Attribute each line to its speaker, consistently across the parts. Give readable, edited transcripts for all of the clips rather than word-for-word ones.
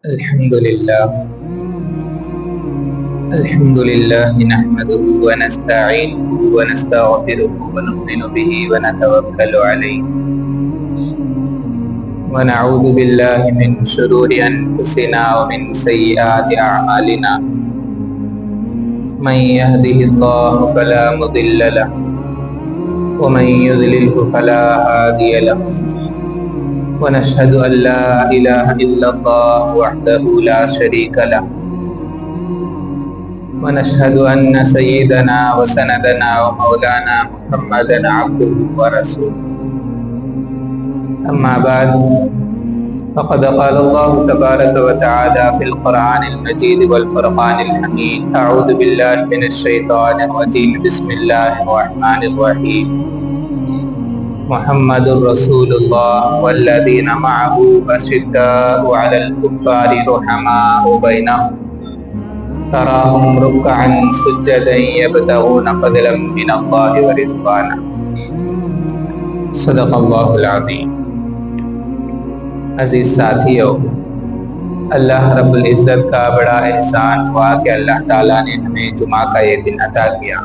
Speaker 1: الحمد لله الحمد لله نحمده ونستعينه ونستغفره ونؤمن به ونتوكل عليه ونعوذ بالله من شرور أنفسنا ومن سيئات أعمالنا من يهده الله فلا مضل له ومن يضلله فلا هادي له ونشهد أن لا إله إلا الله وحده لا شريك له ونشهد أن سيدنا وسندنا ومولانا محمدا عبده ورسوله أما بعد فقد قال الله تبارك وتعالى في القرآن المجيد والفرقان الحميد أعوذ بالله من الشيطان الرجيم بسم الله الرحمن الرحيم محمد رسول الله والذين معه أشداء على الكفار رحماء بينهم تراهم ركعا سجدا يبتغون فضلا من الله ورضوانا صدق اللہ العظیم۔ عزیز ساتھیو، اللہ رب العزت کا بڑا احسان ہوا کہ اللہ تعالیٰ نے ہمیں جمعہ کا یہ دن عطا کیا۔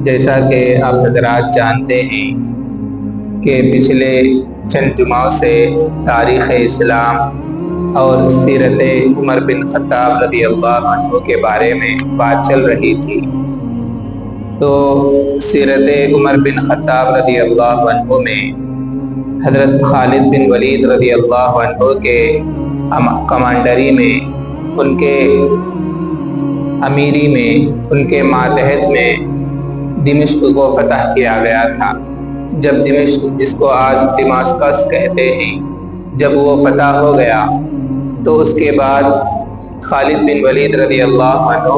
Speaker 1: جیسا کہ آپ حضرات جانتے ہیں کہ پچھلے چند جمعوں سے تاریخ اسلام اور سیرت عمر بن خطاب رضی اللہ عنہ کے بارے میں بات چل رہی تھی، تو سیرت عمر بن خطاب رضی اللہ عنہ میں حضرت خالد بن ولید رضی اللہ عنہ کے کمانڈری میں، ان کے امیری میں، ان کے ماتحت میں دمشق کو فتح کیا گیا تھا۔ جب دمشق، جس کو آج دماسکس کہتے ہیں، جب وہ فتح ہو گیا تو اس کے بعد خالد بن ولید رضی اللہ عنہ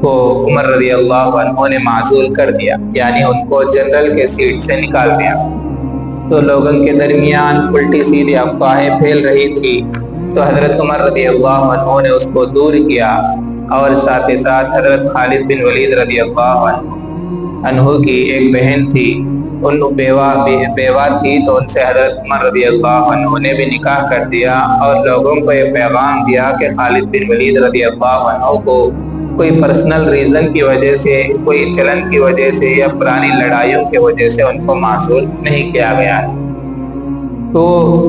Speaker 1: کو عمر رضی اللہ عنہ نے معزول کر دیا، یعنی ان کو جنرل کے سیٹ سے نکال دیا۔ تو لوگوں کے درمیان الٹی سیدھی افواہیں پھیل رہی تھی، تو حضرت عمر رضی اللہ عنہ نے اس کو دور کیا، اور ساتھ ہی ساتھ حضرت خالد بن ولید رضی اللہ عنہ کی ایک بہن تھی، ان بیوہ تھی، تو ان سے حضرت عمر رضی اللہ عنہ نے بھی نکاح کر دیا، اور لوگوں کو یہ پیغام دیا کہ خالد بن ولید رضی اللہ عنہ کو کوئی پرسنل ریزن کی وجہ سے، کوئی چلن کی وجہ سے یا پرانی لڑائیوں کی وجہ سے ان کو معزول نہیں کیا گیا۔ تو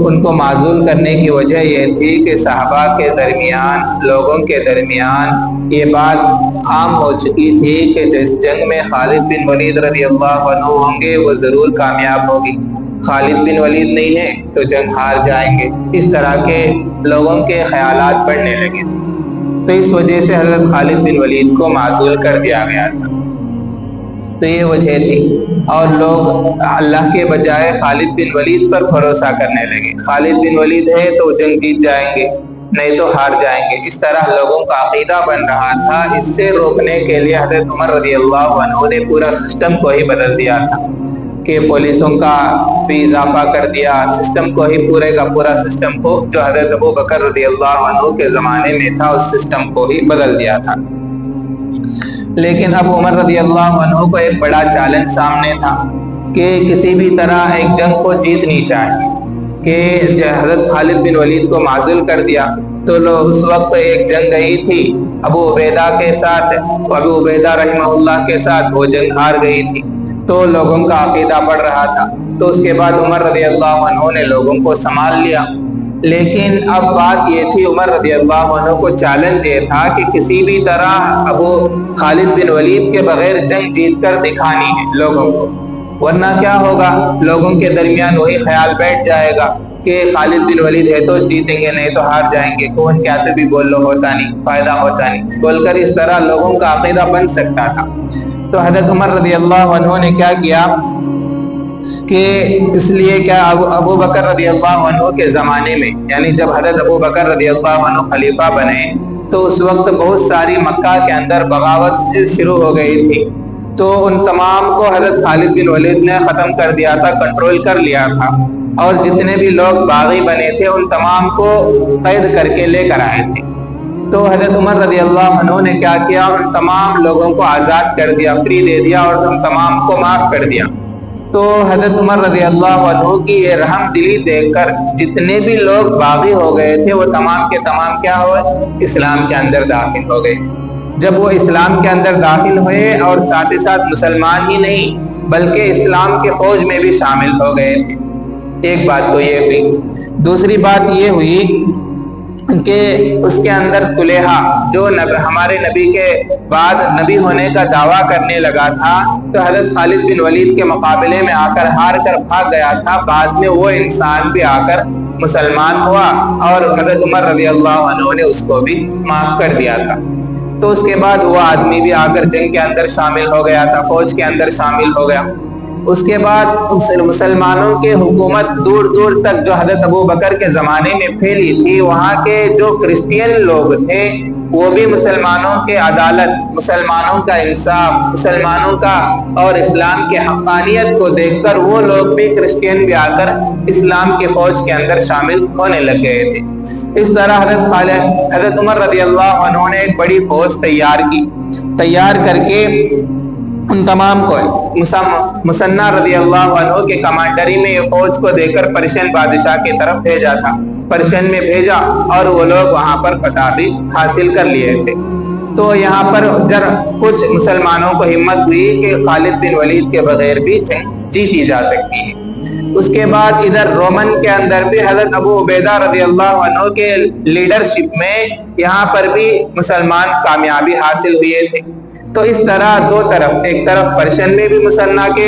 Speaker 1: ان کو معزول کرنے کی وجہ یہ تھی کہ صحابہ کے درمیان، لوگوں کے درمیان یہ بات عام ہو چکی تھی کہ جس جنگ میں خالد بن ولید رضی اللہ عنہ ہوں گے وہ ضرور کامیاب ہوگی، خالد بن ولید نہیں ہے تو جنگ ہار جائیں گے۔ اس طرح کے لوگوں کے خیالات بڑھنے لگے تھے، تو اس وجہ سے حضرت خالد بن ولید کو معزول کر دیا گیا تھا۔ تو یہ وجہ تھی، اور لوگ اللہ کے بجائے خالد بن ولید پر بھروسہ کرنے لگے، خالد بن ولید ہے تو جنگ جیت جائیں گے، نہیں تو ہار جائیں گے۔ اس طرح لوگوں کا عقیدہ بن رہا تھا۔ اس سے روکنے کے لیے حضرت عمر رضی اللہ عنہ نے پورا سسٹم کو ہی بدل دیا تھا، کہ پولیسوں کا بھی اضافہ کر دیا، سسٹم کو ہی پورے کا پورا سسٹم کو جو حضرت ابو بکر رضی اللہ عنہ کے زمانے میں تھا اس سسٹم کو ہی بدل دیا تھا۔ لیکن اب عمر رضی اللہ عنہ کو ایک بڑا چیلنج سامنے تھا کہ کسی بھی طرح ایک جنگ کو جیتنی چاہیے، کہ حضرت خالد بن ولید کو معزول کر دیا تو اس وقت ایک جنگ گئی تھی ابو عبیدہ کے ساتھ، ابو عبیدہ رحمہ اللہ کے ساتھ، وہ جنگ ہار گئی تھی، تو لوگوں کا عقیدہ بڑھ رہا تھا۔ تو اس کے بعد عمر رضی اللہ عنہ نے لوگوں کو سنبھال لیا، لیکن اب بات یہ تھی، عمر رضی اللہ عنہ کو چیلنج یہ تھا کہ کسی بھی طرح ابو خالد بن ولید کے بغیر جنگ جیت کر دکھانی ہے لوگوں کو، ورنہ کیا ہوگا، لوگوں کے درمیان وہی خیال بیٹھ جائے گا کہ خالد بن ولید ہے تو جیتیں گے، نہیں تو ہار جائیں گے، کون کیا تو بھی بول لو، ہوتا نہیں، فائدہ ہوتا نہیں، بول کر اس طرح لوگوں کا عقیدہ بن سکتا تھا۔ تو حضرت عمر رضی اللہ عنہ نے کیا کیا کہ اس لیے کیا ابو بکر رضی اللہ عنہ کے زمانے میں، یعنی جب حضرت ابو بکر رضی اللہ عنہ خلیفہ بنے تو اس وقت بہت ساری مکہ کے اندر بغاوت شروع ہو گئی تھی، تو ان تمام کو حضرت خالد بن ولید نے ختم کر دیا تھا، کنٹرول کر لیا تھا، اور جتنے بھی لوگ باغی بنے تھے ان تمام کو قید کر کے لے کر آئے تھے۔ تو حضرت عمر رضی اللہ عنہ نے کیا کیا، ان تمام لوگوں کو آزاد کر دیا، فری دے دیا، اور ان تمام کو معاف کر دیا۔ تو حضرت عمر رضی اللہ عنہ کی یہ رحم دلی دیکھ کر جتنے بھی لوگ باغی ہو گئے تھے وہ تمام کے تمام کیا ہوئے؟ اسلام کے اندر داخل ہو گئے۔ جب وہ اسلام کے اندر داخل ہوئے اور ساتھ ہی ساتھ مسلمان ہی نہیں بلکہ اسلام کے فوج میں بھی شامل ہو گئے تھے۔ ایک بات تو یہ ہوئی۔ دوسری بات یہ ہوئی کہ اس کے اندر طلحہ جو ہمارے نبی کے بعد نبی ہونے کا دعویٰ کرنے لگا تھا، تو حضرت خالد بن ولید کے مقابلے میں آ کر ہار کر بھاگ گیا تھا، بعد میں وہ انسان بھی آ کر مسلمان ہوا اور حضرت عمر رضی اللہ عنہ نے اس کو بھی معاف کر دیا تھا۔ تو اس کے بعد وہ آدمی بھی آ کر جنگ کے اندر شامل ہو گیا تھا، فوج کے اندر شامل ہو گیا۔ اس کے بعد مسلمانوں کے حکومت دور دور تک جو حضرت ابو بکر کے زمانے میں پھیلی تھی، وہاں کے جو کرسچین لوگ تھے وہ بھی مسلمانوں کے عدالت، مسلمانوں کا انصاف، مسلمانوں کا اور اسلام کے حقانیت کو دیکھ کر وہ لوگ بھی کرسچین بھی آ کر اسلام کے فوج کے اندر شامل ہونے لگ گئے تھے۔ اس طرح حضرت عمر رضی اللہ عنہ نے ایک بڑی فوج تیار کر کے ان تمام کو مسنہ رضی اللہ عنہ کے کمانڈری میں یہ فوج کو دے کر پرشین بادشاہ کی طرف بھیجا تھا۔ پرشین میں بھیجا اور وہ لوگ وہاں پر فتح بھی حاصل کر لیے تھے۔ تو یہاں پر کچھ مسلمانوں کو ہمت ہوئی کہ خالد بن ولید کے بغیر بھی جیتی جا سکتی ہے۔ اس کے بعد ادھر رومن کے اندر بھی حضرت ابو عبیدہ رضی اللہ عنہ کے لیڈرشپ میں یہاں پر بھی مسلمان کامیابی حاصل ہوئے تھے۔ تو اس طرح دو طرف، ایک طرف پرشین میں بھی مسنہ کے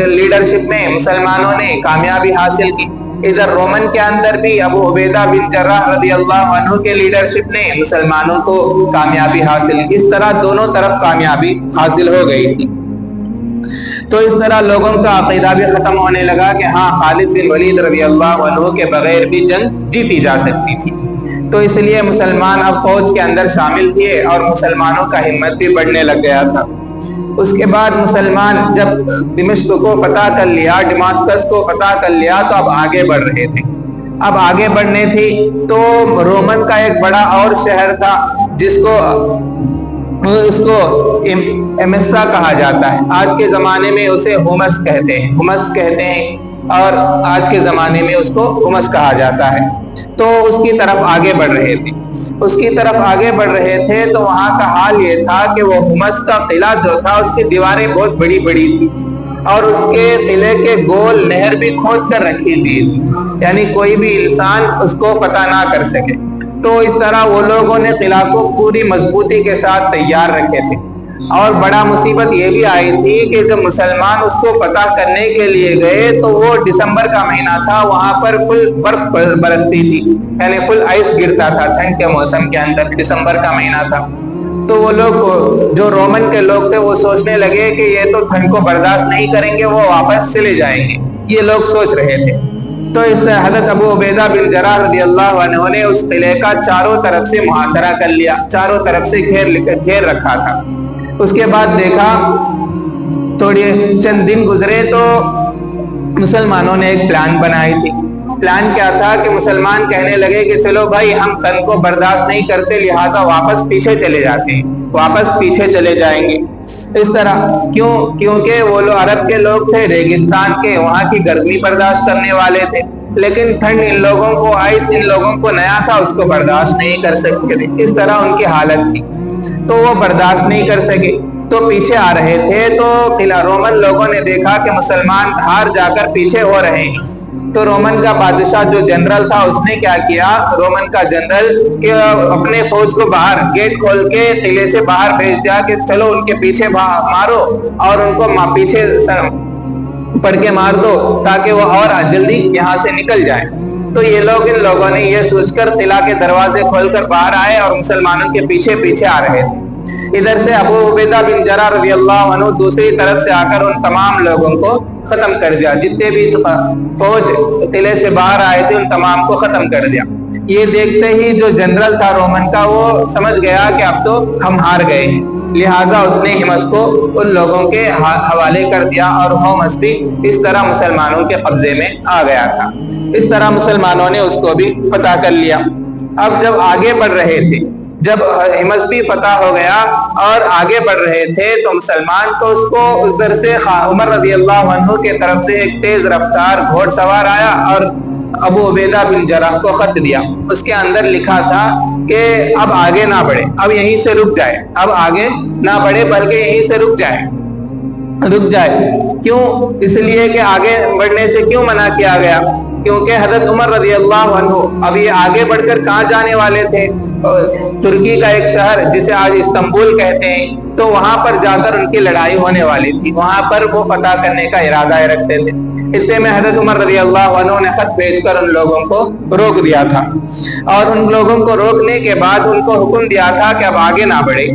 Speaker 1: لیڈرشپ میں مسلمانوں نے کامیابی حاصل کی، ادھر رومن کے اندر بھی ابو عبیدہ بن جراح رضی اللہ عنہ کے لیڈرشپ نے مسلمانوں کو کامیابی حاصل کی۔ اس طرح دونوں طرف کامیابی حاصل ہو گئی تھی۔ تو اس طرح لوگوں کا عقیدہ بھی ختم ہونے لگا کہ ہاں خالد بن ولید رضی اللہ عنہ کے بغیر بھی جنگ جیتی جا سکتی تھی۔ تو اس لیے مسلمان اب فوج کے اندر شامل تھے اور مسلمانوں کا ہمت بھی بڑھنے لگ گیا تھا۔ اس کے بعد مسلمان جب دمشق کو فتح کر لیا، ڈماسکس کو فتح کر لیا، تو اب آگے بڑھ رہے تھے۔ اب آگے بڑھنے تھی تو رومن کا ایک بڑا اور شہر تھا جس کو ایمسا کہا جاتا ہے، آج کے زمانے میں اسے ہومس کہتے ہیں اور آج کے زمانے میں اس کو ہومس کہا جاتا ہے۔ تو اس کی طرف آگے بڑھ رہے تھے تو وہاں کا حال یہ تھا کہ وہ ہومس کا قلعہ جو تھا اس کی دیواریں بہت بڑی بڑی تھی اور اس کے قلعے کے گول نہر بھی کھود کر رکھی ہوئی تھی، یعنی کوئی بھی انسان اس کو فتح نہ کر سکے۔ تو اس طرح وہ لوگوں نے قلعہ کو پوری مضبوطی کے ساتھ تیار رکھے تھے۔ اور بڑا مصیبت یہ بھی آئی تھی کہ جب مسلمان اس کو فتح کرنے کے لیے گئے تو وہ دسمبر کا مہینہ تھا، وہاں پر فل برف برستی تھی، یعنی فل آئس گرتا تھا ٹھنڈ کے موسم کے اندر، دسمبر کا مہینہ تھا۔ تو وہ لوگ جو رومن کے لوگ تھے وہ سوچنے لگے کہ یہ تو ٹھنڈ کو برداشت نہیں کریں گے، وہ واپس چلے جائیں گے، یہ لوگ سوچ رہے تھے۔ تو اس طرح حضرت ابو عبیدہ بن جراح رضی اللہ عنہ نے اس قلعے کا چاروں طرف سے محاصرہ کر لیا، چاروں طرف سے گھیر رکھا تھا۔ اس کے بعد دیکھا تھوڑے چند دن گزرے تو مسلمانوں نے ایک پلان بنائی تھی۔ پلان کیا تھا کہ مسلمان کہنے لگے کہ چلو بھائی ہم تن کو برداشت نہیں کرتے، لہٰذا واپس پیچھے چلے جائیں گے۔ اس طرح کیونکہ وہ لوگ عرب کے لوگ تھے، ریگستان کے، وہاں کی گرمی برداشت کرنے والے تھے، لیکن ٹھنڈ ان لوگوں کو، آئس ان لوگوں کو نیا تھا، اس کو برداشت نہیں کر سکتے تھے۔ اس طرح ان کی حالت تھی تو وہ برداشت نہیں کر سکے، تو پیچھے آ رہے تھے۔ تو قلعہ رومن لوگوں نے دیکھا کہ مسلمان ہار جا کر پیچھے ہو رہے ہیں، تو رومن کا بادشاہ جو جنرل تھا اس نے کیا کیا، رومن کا جنرل کہ اپنے فوج کو باہر گیٹ کھول کے قلعے سے باہر بھیج دیا کہ چلو ان کے پیچھے مارو اور ان کو پیچھے پڑ کے مار دو تاکہ وہ اور جلدی یہاں سے نکل جائیں۔ تو یہ لوگ، ان لوگوں نے یہ سوچ کر قلعہ کے دروازے کھول کر باہر آئے اور مسلمانوں کے پیچھے آ رہے تھے۔ ادھر سے ابو عبیدہ بن جراح رضی اللہ عنہ دوسری طرف سے آ کر ان تمام لوگوں کو ختم کر دیا، جتنے بھی فوج قلعے سے باہر آئے تھے ان تمام کو ختم کر دیا۔ یہ دیکھتے ہی جو جنرل تھا رومن کا، وہ سمجھ گیا کہ اب تو ہم ہار گئے ہیں، لہٰذا اس نے ہمس کو ان لوگوں کے حوالے کر دیا اور ہومس بھی اس طرح مسلمانوں کے قبضے میں آ گیا تھا۔ اس طرح مسلمانوں نے اس کو بھی فتح کر لیا۔ اب جب آگے بڑھ رہے تھے جب حمص بھی فتح ہو گیا اور آگے بڑھ رہے تھے تو مسلمان تو اس کو ادھر سے عمر رضی اللہ عنہ کے طرف سے ایک تیز رفتار گھوڑ سوار آیا اور ابو عبیدہ بن جراح کو خط دیا. اس کے اندر لکھا تھا کہ اب آگے نہ بڑھے, اب یہیں سے رک جائے, اب آگے نہ بڑھے بلکہ یہیں سے رک جائے. کیوں؟ اس لیے کہ آگے بڑھنے سے کیوں منع کیا گیا؟ کیونکہ حضرت عمر رضی اللہ عنہ اب یہ آگے بڑھ کر کہاں جانے والے تھے؟ ترکی کا ایک شہر جسے آج استنبول کہتے ہیں, تو وہاں پر جا کر ان کی لڑائی ہونے والی تھی, وہاں پر وہ فتح کرنے کا ارادہ رکھتے تھے. اتنے میں حضرت عمر رضی اللہ عنہ نے خط بھیج کر ان لوگوں کو روک دیا تھا, اور ان لوگوں کو روکنے کے بعد ان کو حکم دیا تھا کہ اب آگے نہ بڑھے.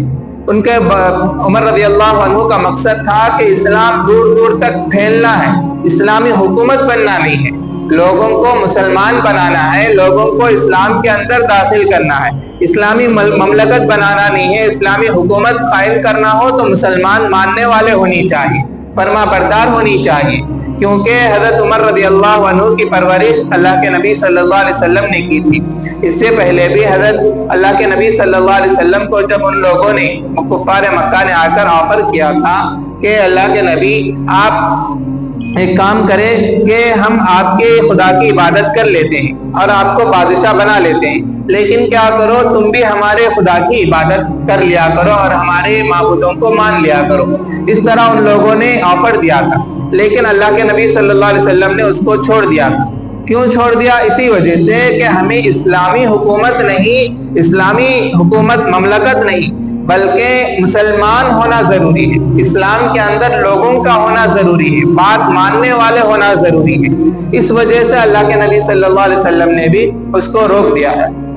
Speaker 1: ان کے عمر رضی اللہ عنہ کا مقصد تھا کہ اسلام دور دور تک پھیلنا ہے, اسلامی حکومت بننا نہیں ہے, لوگوں کو مسلمان بنانا ہے, لوگوں کو اسلام کے اندر داخل کرنا ہے, اسلامی مملکت بنانا نہیں ہے. اسلامی حکومت قائم کرنا ہو تو مسلمان ماننے والے ہونی چاہیے, فرما بردار ہونی چاہیے, کیونکہ حضرت عمر رضی اللہ عنہ کی پرورش اللہ کے نبی صلی اللہ علیہ وسلم نے کی تھی. اس سے پہلے بھی حضرت اللہ کے نبی صلی اللہ علیہ وسلم کو جب ان لوگوں نے کفار مکہ نے آ کر آفر کیا تھا کہ اللہ کے نبی آپ ایک کام کرے کہ ہم آپ کے خدا کی عبادت کر لیتے ہیں اور آپ کو بادشاہ بنا لیتے ہیں, لیکن کیا کرو تم بھی ہمارے خدا کی عبادت کر لیا کرو اور ہمارے معبودوں کو مان لیا کرو. اس طرح ان لوگوں نے آفر دیا تھا, لیکن اللہ کے نبی صلی اللہ علیہ وسلم نے اس کو چھوڑ دیا تھا. کیوں چھوڑ دیا؟ اسی وجہ سے کہ ہمیں اسلامی حکومت نہیں, اسلامی حکومت مملکت نہیں, بلکہ مسلمان ہونا ضروری ہے, اسلام کے اندر لوگوں کا ہونا ضروری ہے, بات ماننے والے ہونا ضروری ہے. اس وجہ سے اللہ کے نبی صلی اللہ علیہ وسلم نے بھی اس کو روک دیا,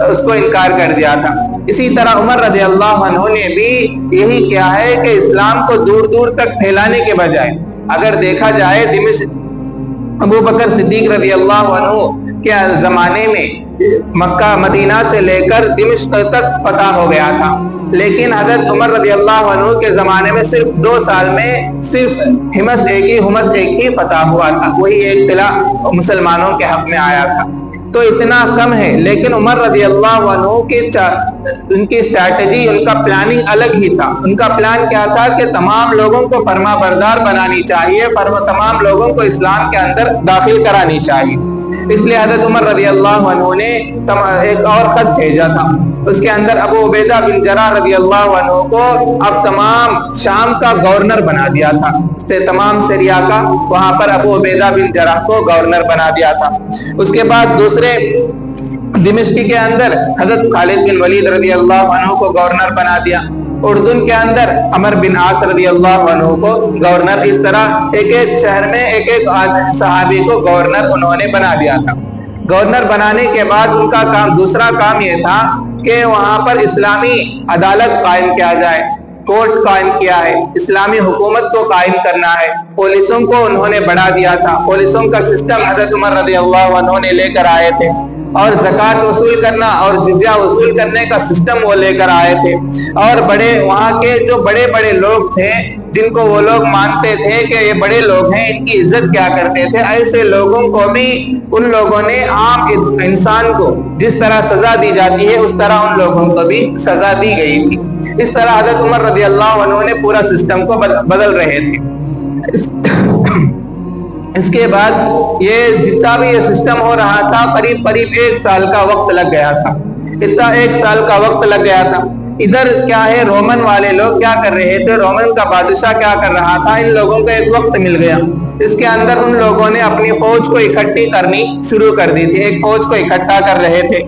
Speaker 1: اس کو انکار کر دیا تھا. اسی طرح عمر رضی اللہ عنہ نے بھی یہی کیا ہے کہ اسلام کو دور دور تک پھیلانے کے بجائے, اگر دیکھا جائے ابو بکر صدیق رضی اللہ عنہ کے زمانے میں مکہ مدینہ سے لے کر دمشق تک فتح ہو گیا تھا, لیکن حضرت عمر رضی اللہ عنہ کے زمانے میں صرف 2 سال میں صرف حمص ایک ہی فتح ہوا تھا, وہی ایک قلعہ مسلمانوں کے حق میں آیا تھا. تو اتنا کم ہے, لیکن عمر رضی اللہ عنہ ان کی اسٹریٹجی, ان کا پلاننگ الگ ہی تھا. ان کا پلان کیا تھا کہ تمام لوگوں کو فرما بردار بنانی چاہیے, تمام لوگوں کو اسلام کے اندر داخل کرانی چاہیے. اس لیے حضرت عمر رضی اللہ عنہ نے ایک اور خط بھیجا تھا, اس کے اندر ابو عبیدہ بن جراح رضی اللہ عنہ کو اب تمام شام کا گورنر بنا دیا تھا, تمام سیریا کا, وہاں پر ابو عبیدہ بن جراح کو گورنر بنا دیا تھا. اس کے بعد دوسرے دمشق کے اندر حضرت خالد بن ولید رضی اللہ عنہ کو گورنر بنا دیا. اردن کے اندر عمر بن عاص رضی اللہ عنہ کو گورنر. اس طرح ایک ایک شہر میں ایک ایک صحابی کو گورنر انہوں نے بنا دیا تھا. گورنر بنانے کے بعد ان کا دوسرا کام یہ تھا کہ وہاں پر اسلامی عدالت قائم کیا جائے, کورٹ قائم کیا ہے, اسلامی حکومت کو قائم کرنا ہے. پولیسوں کو انہوں نے بڑھا دیا تھا, پولیسوں کا سسٹم حضرت عمر رضی اللہ عنہ نے لے کر آئے تھے, اور زکوٰۃ وصول کرنا اور جزیہ وصول کرنے کا سسٹم وہ لے کر آئے تھے. اور وہاں کے جو بڑے بڑے لوگ تھے, جن کو وہ لوگ مانتے تھے کہ یہ بڑے لوگ ہیں, ان کی عزت کیا کرتے تھے, ایسے لوگوں کو بھی ان لوگوں نے عام انسان کو جس طرح سزا دی جاتی ہے اس طرح ان لوگوں کو بھی سزا دی گئی تھی. اس طرح حضرت عمر رضی اللہ عنہ نے پورا سسٹم کو بدل رہے تھے. اس کے بعد یہ جتنا بھی یہ سسٹم ہو رہا تھا قریب 1 سال کا وقت لگ گیا تھا, اتنا 1 سال کا وقت لگ گیا تھا. ادھر کیا ہے, رومن والے لوگ کیا کر رہے تھے, رومن کا بادشاہ کیا کر رہا تھا, ان لوگوں کو ایک وقت مل گیا, اس کے اندر ان لوگوں نے اپنی فوج کو اکٹھی کرنی شروع کر دی تھی, ایک فوج کو اکٹھا کر رہے تھے.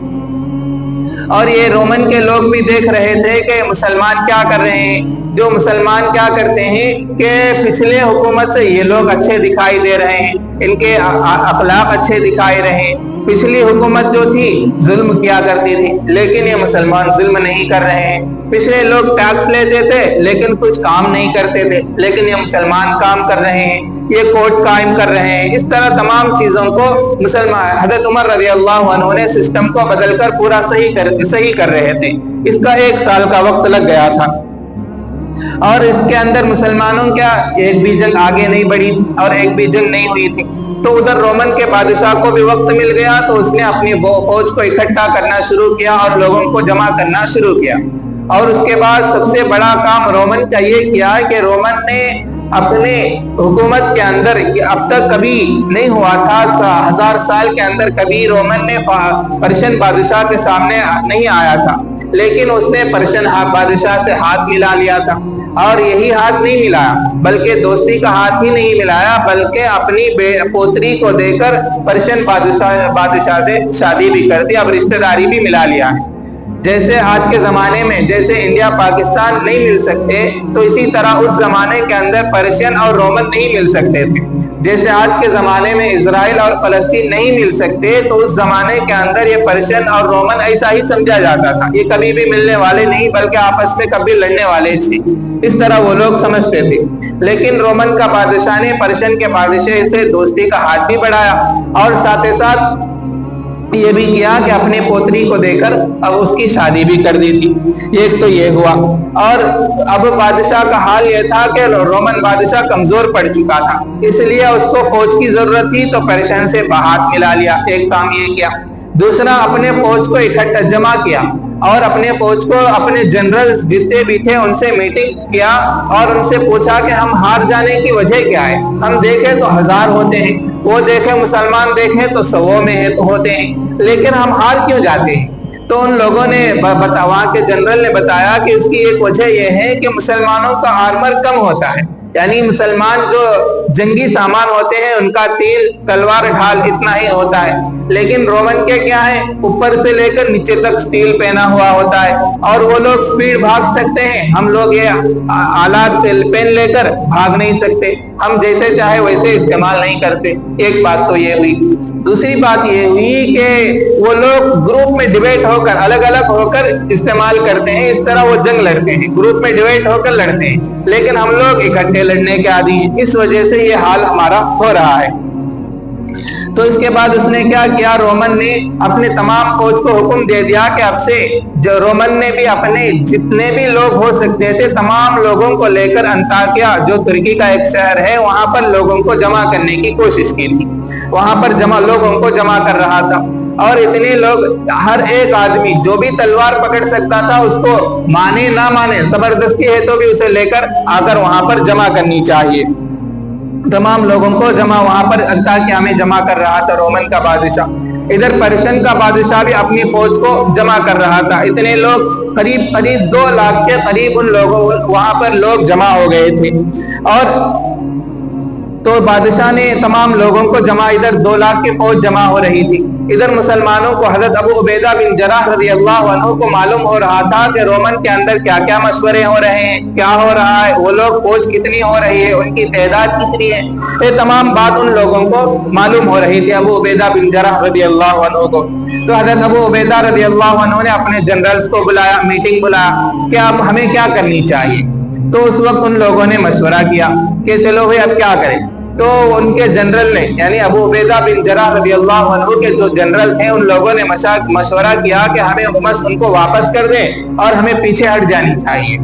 Speaker 1: اور یہ رومن کے لوگ بھی دیکھ رہے تھے کہ مسلمان کیا کر رہے ہیں. جو مسلمان کیا کرتے ہیں کہ پچھلے حکومت سے یہ لوگ اچھے دکھائی دے رہے ہیں, ان کے اخلاق اچھے دکھائی رہے ہیں. پچھلی حکومت جو تھی ظلم کیا کرتی تھی, لیکن یہ مسلمان ظلم نہیں کر رہے ہیں. پچھلے لوگ ٹیکس لیتے تھے لیکن کچھ کام نہیں کرتے تھے, لیکن یہ مسلمان کام کر رہے ہیں, یہ کورٹ قائم کر رہے ہیں. اس طرح تمام چیزوں کو حضرت عمر رضی اللہ عنہ نے سسٹم کو بدل کر پورا صحیح کر رہے تھے. اس کا 1 سال کا وقت لگ گیا تھا. اور اس کے اندر مسلمانوں کیا ایک بھی جنگ آگے نہیں بڑھی تھی اور ایک بھی جنگ نہیں ہوئی تھی. تو ادھر رومن کے بادشاہ کو بھی وقت مل گیا تو اس نے اپنی فوج کو اکٹھا کرنا شروع کیا اور لوگوں کو جمع کرنا شروع کیا. اور اس کے بعد سب سے بڑا کام رومن کا یہ کیا کہ رومن نے اپنے حکومت کے اندر اب تک کبھی نہیں ہوا تھا، 1000 سال کے اندر کبھی رومن نے پرشین بادشاہ کے سامنے نہیں آیا تھا، لیکن اس نے پرشین بادشاہ سے ہاتھ ملا لیا تھا. اور یہی ہاتھ نہیں ملایا بلکہ دوستی کا ہاتھ ہی نہیں ملایا بلکہ اپنی پوتری کو دے کر پرشین بادشاہ سے شادی بھی کر دی، اب رشتہ داری بھی ملا لیا ہے. جیسے آج کے زمانے میں جیسے انڈیا پاکستان نہیں مل سکتے تو اسی طرح اس زمانے کے اندر پرشین اور رومن نہیں مل سکتے تھے. جیسے آج کے زمانے میں اسرائیل اور فلسطین نہیں مل سکتے تو اس زمانے کے اندر یہ پرشین اور رومن ایسا ہی سمجھا جاتا تھا، یہ کبھی بھی ملنے والے نہیں بلکہ آپس میں کبھی لڑنے والے تھے، اس طرح وہ لوگ سمجھتے تھے. لیکن رومن کا بادشاہ نے پرشین کے بادشاہ سے دوستی کا ہاتھ بھی بڑھایا اور ساتھ ہی ساتھ یہ بھی کیا کہ اپنے پوتری کو دے کر اب اس کی شادی بھی کر دی تھی. ایک تو یہ ہوا. اور اب بادشاہ کا حال یہ تھا کہ رومن بادشاہ کمزور پڑ چکا تھا، اس لیے اس کو فوج کی ضرورت تھی تو پرشین سے ہاتھ ملا لیا. ایک کام یہ کیا. دوسرا اپنے فوج کو اکٹھا جمع کیا اور اپنے فوج کو اپنے جنرل جتنے بھی تھے ان سے میٹنگ کیا اور ان سے پوچھا کہ ہم ہار جانے کی وجہ کیا ہے. ہم دیکھیں تو 1000 ہوتے ہیں، وہ دیکھیں مسلمان دیکھیں تو 100 میں ہوتے ہیں، لیکن ہم ہار کیوں جاتے ہیں. تو ان لوگوں نے وہاں کے جنرل نے بتایا کہ اس کی ایک وجہ یہ ہے کہ مسلمانوں کا آرمر کم ہوتا ہے، یعنی مسلمان جو جنگی سامان ہوتے ہیں ان کا تیر تلوار ڈھال اتنا ہی ہوتا ہے، لیکن رومن کے کیا ہے اوپر سے لے کر نیچے تک سٹیل پہنا ہوا ہوتا ہے اور وہ لوگ سپیڈ بھاگ سکتے ہیں. ہم لوگ یہ آلات پین لے کر بھاگ نہیں سکتے، ہم جیسے چاہے ویسے استعمال نہیں کرتے. ایک بات تو یہ ہوئی. دوسری بات یہ ہوئی کہ وہ لوگ گروپ میں ڈیویٹ ہو کر الگ الگ ہو کر استعمال کرتے ہیں، اس طرح وہ جنگ لڑتے ہیں، گروپ میں ڈیویٹ ہو کر لڑتے ہیں، لیکن ہم لوگ اکٹھے لڑنے کے عادی ہیں، اس وجہ سے یہ حال ہمارا ہو رہا ہے. تو اس کے بعد اس نے کیا کیا، رومن نے اپنے تمام فوج کو حکم دے دیا کہ اب سے جو رومن نے بھی اپنے جتنے بھی لوگ ہو سکتے تھے تمام لوگوں کو لے کر انطاکیہ جو ترکی کا ایک شہر ہے وہاں پر لوگوں کو جمع کرنے کی کوشش کی تھی. وہاں پر لوگوں کو جمع کر رہا تھا اور اتنے لوگ، ہر ایک آدمی جو بھی تلوار پکڑ سکتا تھا اس کو مانے نہ مانے زبردستی ہے تو بھی اسے لے کر آ کر وہاں پر جمع کرنی چاہیے. تمام لوگوں کو وہاں پر انطاکیہ میں جمع کر رہا تھا رومن کا بادشاہ. ادھر پرشین کا بادشاہ بھی اپنی فوج کو جمع کر رہا تھا. اتنے لوگ قریب 2 لاکھ کے قریب ان لوگوں وہاں پر لوگ جمع ہو گئے تھے. اور تو بادشاہ نے تمام لوگوں کو جمع، ادھر 2 لاکھ کی فوج جمع ہو رہی تھی. ادھر مسلمانوں کو حضرت ابو عبیدہ بن جراح رضی اللہ عنہ کو معلوم ہو رہا تھا کہ رومن کے اندر کیا کیا مشورے ہو رہے ہیں، کیا ہو رہا ہے، وہ لوگ فوج کتنی ہو رہی ہے، ان کی تعداد کتنی ہے. یہ تمام بات ان لوگوں کو معلوم ہو رہی تھی ابو عبیدہ بن جراح رضی اللہ عنہ کو. تو حضرت ابو عبیدہ رضی اللہ عنہ نے اپنے جنرلز کو بلایا، میٹنگ بلایا کہ اب ہمیں کیا کرنی چاہیے. تو اس وقت ان لوگوں نے مشورہ کیا کہ چلو بھائی اب کیا کریں. تو ان کے جنرل نے یعنی ابو عبیدہ بن جراح رضی اللہ عنہ کے جو جنرل تھے ان لوگوں نے مشورہ کیا کہ ہمیں حمص ان کو واپس کر دیں اور ہمیں پیچھے ہٹ جانی چاہیے.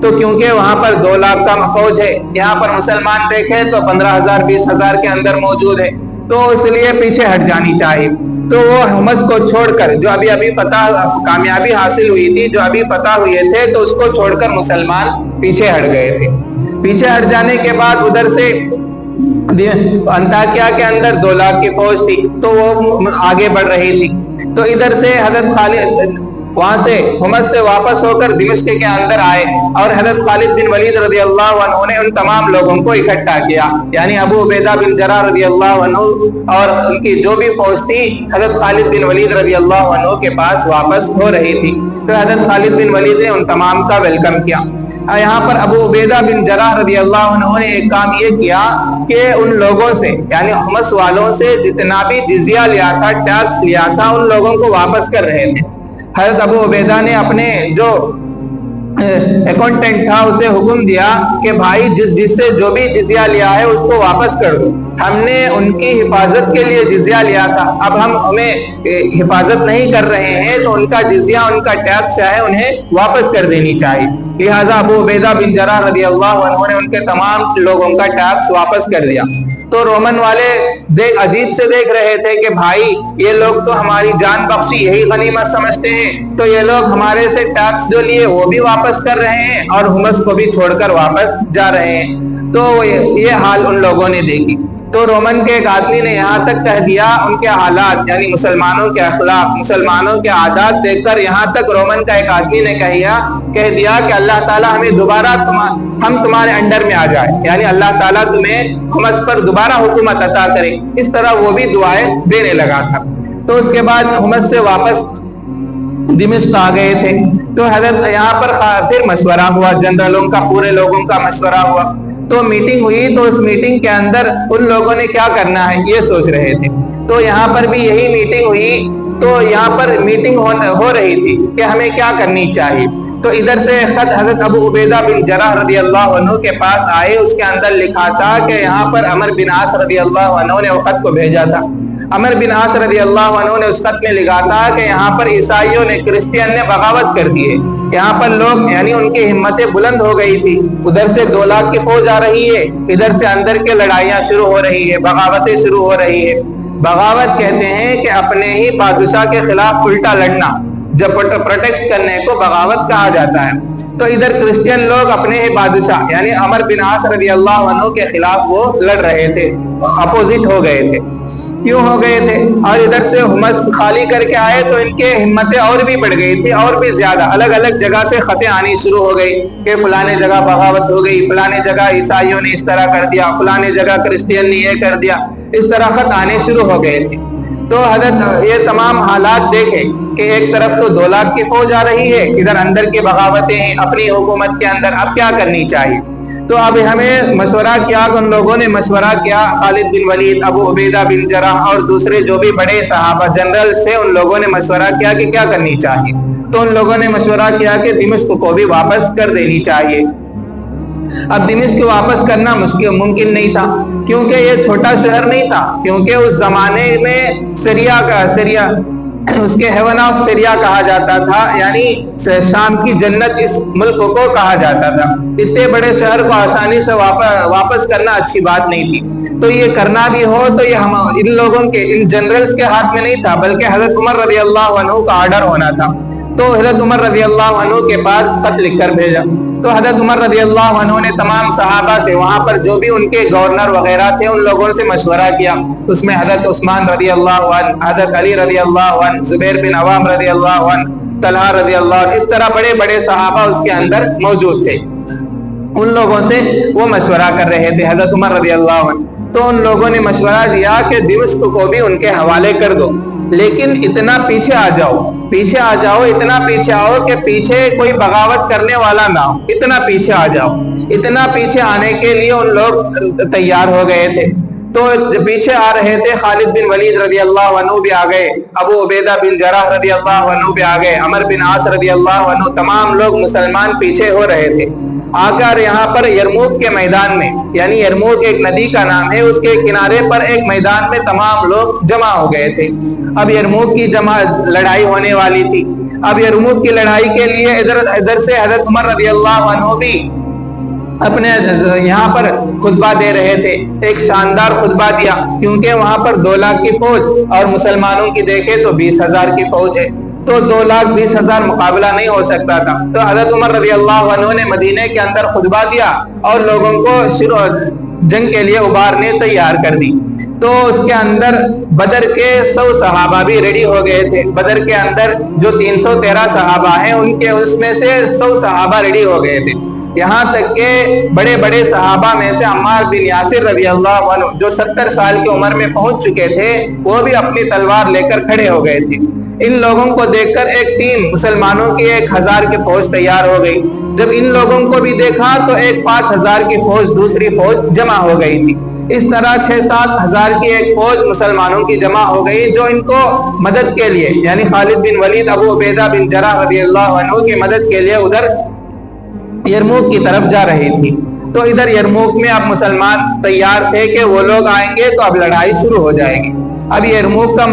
Speaker 1: تو کیونکہ وہاں پر 2 لاکھ کا فوج ہے، یہاں پر مسلمان دیکھیں تو 15,000 20,000 کے اندر موجود ہے، تو اس لیے پیچھے ہٹ جانی چاہیے. تو وہ حمص کو چھوڑ کر جو ابھی کامیابی حاصل ہوئی تھی، جو ابھی فتح ہوئے تھے، تو اس کو چھوڑ کر مسلمان پیچھے ہٹ گئے تھے. پیچھے ہٹ جانے کے بعد ادھر سے انطاکیہ کے اندر 2 لاکھ کی فوج تھی تو وہ آگے بڑھ رہی تھی. تو ادھر سے حضرت خالد وہاں سے حمص سے واپس ہو کر دمشق کے اندر آئے اور حضرت خالد بن ولید رضی اللہ عنہ نے ان تمام لوگوں کو اکٹھا کیا، یعنی ابو عبیدہ بن جراح رضی اللہ عنہ اور ان کی جو بھی فوج تھی حضرت خالد بن ولید رضی اللہ عنہ کے پاس واپس ہو رہی تھی. تو حضرت خالد بن ولید نے ان تمام کا ویلکم کیا. یہاں پر ابو عبیدہ بن جراح رضی اللہ عنہ نے ایک کام یہ کیا کہ ان لوگوں سے یعنی حمص والوں سے جتنا بھی جزیہ لیا تھا، ٹیکس لیا تھا، ان لوگوں کو واپس کر رہے تھے. حضرت ابو عبیدہ نے اپنے جو اکاؤنٹنٹ تھا اسے حکم دیا کہ بھائی جس سے جو بھی جزیہ لیا ہے اس کو واپس کر دو، ہم نے ان کی حفاظت کے لیے جزیہ لیا تھا، اب ہم ہمیں حفاظت نہیں کر رہے ہیں تو ان کا جزیہ، ان کا ٹیکس ہے انہیں واپس کر دینی چاہیے۔ لہٰذا ابو عبیدہ بن جراح رضی اللہ عنہ نے ان کے تمام لوگوں کا ٹیکس واپس کر دیا۔ تو رومن والے عجیب سے دیکھ رہے تھے کہ بھائی یہ لوگ تو ہماری جان بخشی یہی غنیمت سمجھتے ہیں، تو یہ لوگ ہمارے سے ٹیکس جو لیے وہ بھی واپس کر رہے ہیں اور حمص کو بھی چھوڑ کر واپس جا رہے ہیں۔ تو یہ حال ان لوگوں نے دیکھی، تو رومن کے ایک آدمی نے یہاں تک کہہ دیا، ان کے حالات یعنی مسلمانوں کے اخلاق، مسلمانوں کے عادات دیکھ کر یہاں تک رومن کا ایک آدمی نے کہہ دیا کہ اللہ تعالیٰ ہمیں دوبارہ ہم تمہارے انڈر میں آ جائے، یعنی اللہ تعالیٰ تمہیں حمص پر دوبارہ حکومت عطا کرے۔ اس طرح وہ بھی دعائیں دینے لگا تھا۔ تو اس کے بعد حمص سے واپس دمشق آ گئے تھے، تو حضرت یہاں پر پھر مشورہ ہوا، جنرلوں کا، پورے لوگوں کا مشورہ ہوا، تو میٹنگ ہوئی۔ تو اس میٹنگ کے اندر ان لوگوں نے کیا کرنا ہے یہ سوچ رہے تھے۔ تو یہاں پر بھی یہی میٹنگ ہوئی، تو یہاں پر میٹنگ ہو رہی تھی کہ ہمیں کیا کرنی چاہیے۔ تو ادھر سے خط حضرت ابو عبیدہ بن جراح رضی اللہ عنہ کے پاس آئے، اس کے اندر لکھا تھا کہ یہاں پر عمر بن عاص رضی اللہ عنہ نے وہ خط کو بھیجا تھا۔ عمر بن عاص رضی اللہ عنہ نے اس خط میں لکھا تھا کہ یہاں پر عیسائیوں نے، کرسچین نے بغاوت کر دی ہے، یہاں پر لوگ یعنی ان کی ہمتیں بلند ہو گئی تھی، ادھر سے 2 لاکھ کی فوج آ رہی ہے، ادھر سے اندر کے لڑائیاں شروع ہو رہی ہے، بغاوتیں شروع ہو رہی ہے۔ بغاوت کہتے ہیں کہ اپنے ہی بادشاہ کے خلاف الٹا لڑنا، جب پروٹیکٹ کرنے کو بغاوت کہا جاتا ہے۔ تو ادھر کرسچین لوگ اپنے ہی بادشاہ یعنی عمر بن عاص رضی اللہ عنہ کے خلاف وہ لڑ رہے تھے، اپوزٹ ہو گئے تھے۔ کیوں ہو گئے تھے؟ اور ادھر سے حمص خالی کر کے آئے تو ان کے ہمتیں اور بھی بڑھ گئی تھی، اور بھی زیادہ الگ الگ جگہ سے خطیں آنی شروع ہو گئی کہ فلانے جگہ بغاوت ہو گئی، فلانے جگہ عیسائیوں نے اس طرح کر دیا، فلانے جگہ کرسچین نے یہ کر دیا، اس طرح خط آنے شروع ہو گئے تھے۔ تو حضرت یہ تمام حالات دیکھیں کہ ایک طرف تو 2 لاکھ کی فوج آ رہی ہے، ادھر اندر کی بغاوتیں ہیں اپنی حکومت کے اندر، اب کیا کرنی چاہیے؟ تو اب ہمیں مشورہ کیا، ان لوگوں نے مشورہ کیا، خالد بن ولید، ابو عبیدہ بن جراح اور دوسرے جو بھی بڑے صحابہ جنرل سے، ان لوگوں نے مشورہ کیا کہ کیا کرنی چاہیے۔ تو ان لوگوں نے مشورہ کیا کہ دمشق کو بھی واپس کر دینی چاہیے۔ اب دمشق واپس کرنا ممکن نہیں تھا، کیونکہ یہ چھوٹا شہر نہیں تھا، کیونکہ اس زمانے میں سیریا اس کے ہیون آف سیریا کہا جاتا تھا، یعنی شام کی جنت اس ملک کو کہا جاتا تھا۔ اتنے بڑے شہر کو آسانی سے واپس کرنا اچھی بات نہیں تھی، تو یہ کرنا بھی ہو تو یہ ان لوگوں کے، ان جنرلز کے ہاتھ میں نہیں تھا، بلکہ حضرت عمر رضی اللہ عنہ کا آرڈر ہونا تھا۔ تو حضرت عمر رضی اللہ عنہ کے پاس خط لکھ کر بھیجا۔ تو حضرت عمر رضی اللہ عنہ نے تمام صحابہ سے، وہاں پر جو بھی ان کے گورنر وغیرہ تھے، ان لوگوں سے مشورہ کیا۔ اس میں حضرت عثمان رضی اللہ عنہ، حضرت علی رضی اللہ عنہ، زبیر بن عوام رضی اللہ عنہ، طلحہ رضی اللہ عنہ، اس طرح بڑے بڑے صحابہ اس کے اندر موجود تھے۔ ان لوگوں سے وہ مشورہ کر رہے تھے حضرت عمر رضی اللہ عنہ۔ تو ان لوگوں نے مشورہ دیا کہ دمشق کو بھی ان کے حوالے کر دو، لیکن اتنا پیچھے آ جاؤ، اتنا پیچھے آؤ کہ پیچھے کوئی بغاوت کرنے والا نہ ہو، اتنا پیچھے آ جاؤ۔ اتنا پیچھے آنے کے لیے ان لوگ تیار ہو گئے تھے۔ تو پیچھے آ رہے تھے، خالد بن ولید رضی اللہ عنہ بھی آ گئے، ابو عبیدہ بن جراح رضی اللہ عنہ بھی آ گئے، عمر بن عاص رضی اللہ عنہ، تمام لوگ مسلمان پیچھے ہو رہے تھے۔ آ کر یہاں پر یرموک کے میدان میں، یعنی یرموک ایک ندی کا نام ہے، اس کے کنارے پر ایک میدان میں تمام لوگ جمع ہو گئے تھے۔ اب یرموک کی لڑائی ہونے والی تھی۔ اب یرموک کی لڑائی کے لیے ادھر سے حضرت عمر رضی اللہ عنہ بھی اپنے یہاں پر خطبہ دے رہے تھے، ایک شاندار خطبہ دیا، کیونکہ وہاں پر 2 لاکھ کی فوج اور مسلمانوں کی دیکھے تو 20,000 کی فوج ہے، تو 2,20,000 مقابلہ نہیں ہو سکتا تھا۔ تو حضرت عمر رضی اللہ عنہ نے مدینے کے اندر خطبہ دیا اور لوگوں کو جنگ کے لیے ابھارنے تیار کر دی۔ تو اس کے اندر بدر کے 100 صحابہ بھی ریڈی ہو گئے تھے۔ بدر کے اندر جو 313 صحابہ ہیں، ان کے اس میں سے 100 صحابہ ریڈی ہو گئے تھے۔ یہاں تک کہ بڑے بڑے صحابہ میں سے عمار بن یاسر رضی اللہ عنہ، جو 70 سال کی عمر میں پہنچ چکے تھے، وہ بھی اپنی تلوار لے کر کھڑے ہو گئے تھے۔ ان لوگوں کو دیکھ کر ایک ٹیم مسلمانوں کی 1,000 کی فوج تیار ہو گئی۔ جب ان لوگوں کو بھی دیکھا تو 5,000 کی فوج، دوسری فوج جمع ہو گئی تھی۔ اس طرح 6-7 ہزار کی ایک فوج مسلمانوں کی جمع ہو گئی، جو ان کو مدد کے لیے، یعنی خالد بن ولید، ابو عبیدہ بن جراح رضی اللہ عنہ کی مدد کے لیے ادھر یرموک کی طرف جا رہی تھی۔ تو ادھر یرموک میں اب مسلمان تیار تھے کہ وہ لوگ آئیں گے تو اب لڑائی شروع ہو جائے گی۔ اب یرموک کا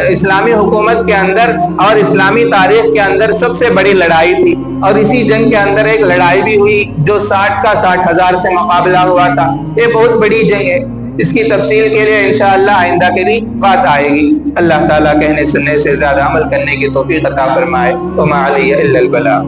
Speaker 1: اسلامی حکومت کے اندر اور اسلامی تاریخ کے اندر سب سے بڑی لڑائی تھی، اور اسی جنگ کے اندر ایک لڑائی بھی ہوئی جو 60,000 سے مقابلہ ہوا تھا۔ یہ بہت بڑی جنگ ہے، اس کی تفصیل کے لیے انشاءاللہ آئندہ کے دن بات آئے گی۔ اللہ تعالیٰ کہنے سننے سے زیادہ عمل کرنے کی توفیق عطا فرمائے۔ وما علی الا البلاغ۔